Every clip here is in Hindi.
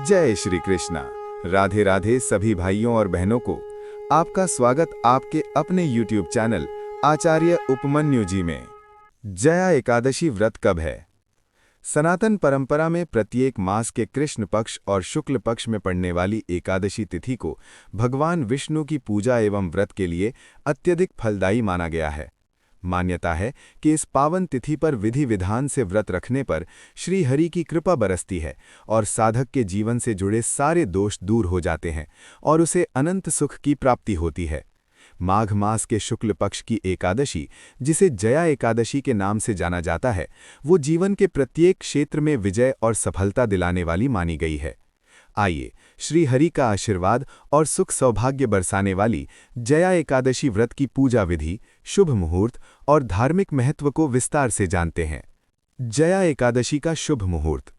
जय श्री कृष्णा। राधे राधे सभी भाइयों और बहनों को आपका स्वागत आपके अपने YouTube चैनल आचार्य उपमन्यु जी में। जया एकादशी व्रत कब है? सनातन परंपरा में प्रत्येक मास के कृष्ण पक्ष और शुक्ल पक्ष में पड़ने वाली एकादशी तिथि को भगवान विष्णु की पूजा एवं व्रत के लिए अत्यधिक फलदायी माना गया है। मान्यता है कि इस पावन तिथि पर विधि विधान से व्रत रखने पर श्री हरि की कृपा बरसती है और साधक के जीवन से जुड़े सारे दोष दूर हो जाते हैं और उसे अनंत सुख की प्राप्ति होती है। माघ मास के शुक्ल पक्ष की एकादशी, जिसे जया एकादशी के नाम से जाना जाता है, वो जीवन के प्रत्येक क्षेत्र में विजय और सफलता दिलाने वाली मानी गई है। आइए श्री हरि का आशीर्वाद और सुख सौभाग्य बरसाने वाली जया एकादशी व्रत की पूजा विधि, शुभ मुहूर्त और धार्मिक महत्व को विस्तार से जानते हैं। जया एकादशी का शुभ मुहूर्त।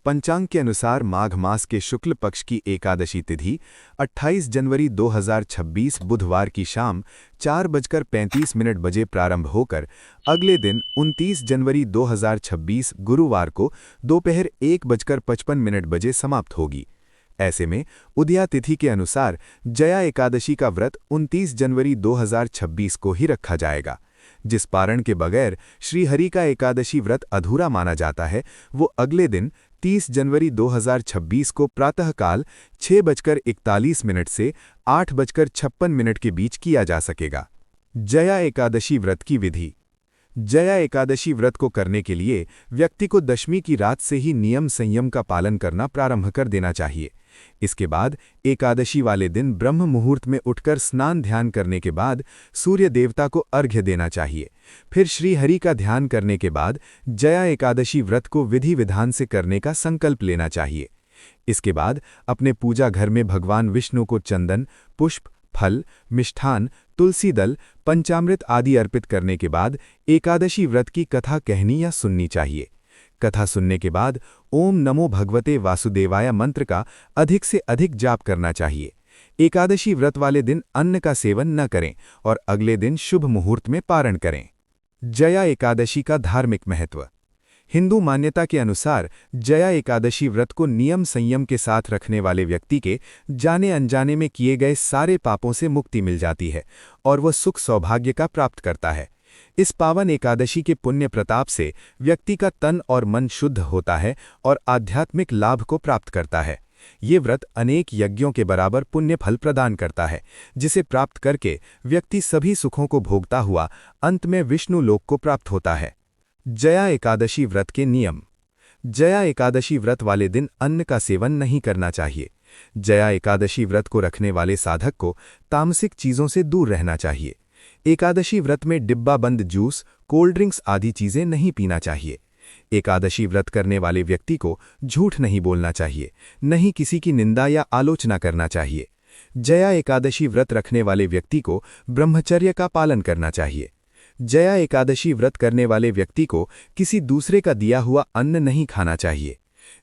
पंचांग के अनुसार माघ मास के शुक्ल पक्ष की एकादशी तिथि 28 जनवरी 2026 बुधवार की शाम 4:35 बजे प्रारंभ होकर अगले दिन 29 जनवरी 2026 गुरुवार को दोपहर 1:55 बजे समाप्त होगी। ऐसे में उदया तिथि के अनुसार जया एकादशी का व्रत 29 जनवरी 2026 को ही रखा जाएगा। जिस पारण के बगैर श्रीहरि का एकादशी व्रत अधूरा माना जाता है, वो अगले दिन 30 जनवरी 2026 को प्रातःकाल 6:41 से 8:56 के बीच किया जा सकेगा। जया एकादशी व्रत की विधि। जया एकादशी व्रत को करने के लिए व्यक्ति को दशमी की रात से ही नियम संयम का पालन करना प्रारंभ कर देना चाहिए। इसके बाद एकादशी वाले दिन ब्रह्म मुहूर्त में उठकर स्नान ध्यान करने के बाद सूर्य देवता को अर्घ्य देना चाहिए। फिर श्री हरि का ध्यान करने के बाद जया एकादशी व्रत को विधि विधान से करने का संकल्प लेना चाहिए। इसके बाद अपने पूजा घर में भगवान विष्णु को चंदन, पुष्प, फल, मिष्ठान, तुलसी दल, पंचामृत आदि अर्पित करने के बाद एकादशी व्रत की कथा कहनी या सुननी चाहिए। कथा सुनने के बाद ओम नमो भगवते वासुदेवाय मंत्र का अधिक से अधिक जाप करना चाहिए। एकादशी व्रत वाले दिन अन्न का सेवन न करें और अगले दिन शुभ मुहूर्त में पारण करें। जया एकादशी का धार्मिक महत्व। हिंदू मान्यता के अनुसार जया एकादशी व्रत को नियम संयम के साथ रखने वाले व्यक्ति के जाने अनजाने में किए गए सारे पापों से मुक्ति मिल जाती है और वह सुख सौभाग्य का प्राप्त करता है। इस पावन एकादशी के पुण्य प्रताप से व्यक्ति का तन और मन शुद्ध होता है और आध्यात्मिक लाभ को प्राप्त करता है। ये व्रत अनेक यज्ञों के बराबर पुण्य फल प्रदान करता है, जिसे प्राप्त करके व्यक्ति सभी सुखों को भोगता हुआ अंत में विष्णु लोक को प्राप्त होता है। जया एकादशी व्रत के नियम। जया एकादशी व्रत वाले दिन अन्न का सेवन नहीं करना चाहिए। जया एकादशी व्रत को रखने वाले साधक को तामसिक चीजों से दूर रहना चाहिए। एकादशी व्रत में डिब्बा बंद जूस, कोल्ड ड्रिंक्स आदि चीजें नहीं पीना चाहिए। एकादशी व्रत करने वाले व्यक्ति को झूठ नहीं बोलना चाहिए, नहीं किसी की निंदा या आलोचना करना चाहिए। जया एकादशी व्रत रखने वाले व्यक्ति को ब्रह्मचर्य का पालन करना चाहिए। जया एकादशी व्रत करने वाले व्यक्ति को किसी दूसरे का दिया हुआ अन्न नहीं खाना चाहिए।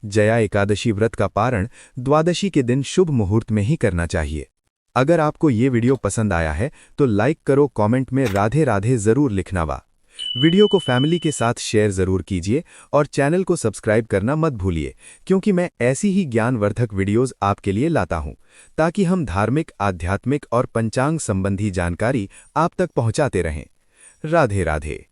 जया एकादशी व्रत का पारण द्वादशी के दिन शुभ मुहूर्त में ही करना चाहिए। अगर आपको ये वीडियो पसंद आया है तो लाइक करो, कमेंट में राधे राधे जरूर लिखना वा। वीडियो को फैमिली के साथ शेयर जरूर कीजिए और चैनल को सब्सक्राइब करना मत भूलिए, क्योंकि मैं ऐसी ही ज्ञानवर्धक वीडियोस आपके लिए लाता हूं, ताकि हम धार्मिक, आध्यात्मिक और पंचांग संबंधी जानकारी आप तक पहुंचाते रहें। राधे राधे।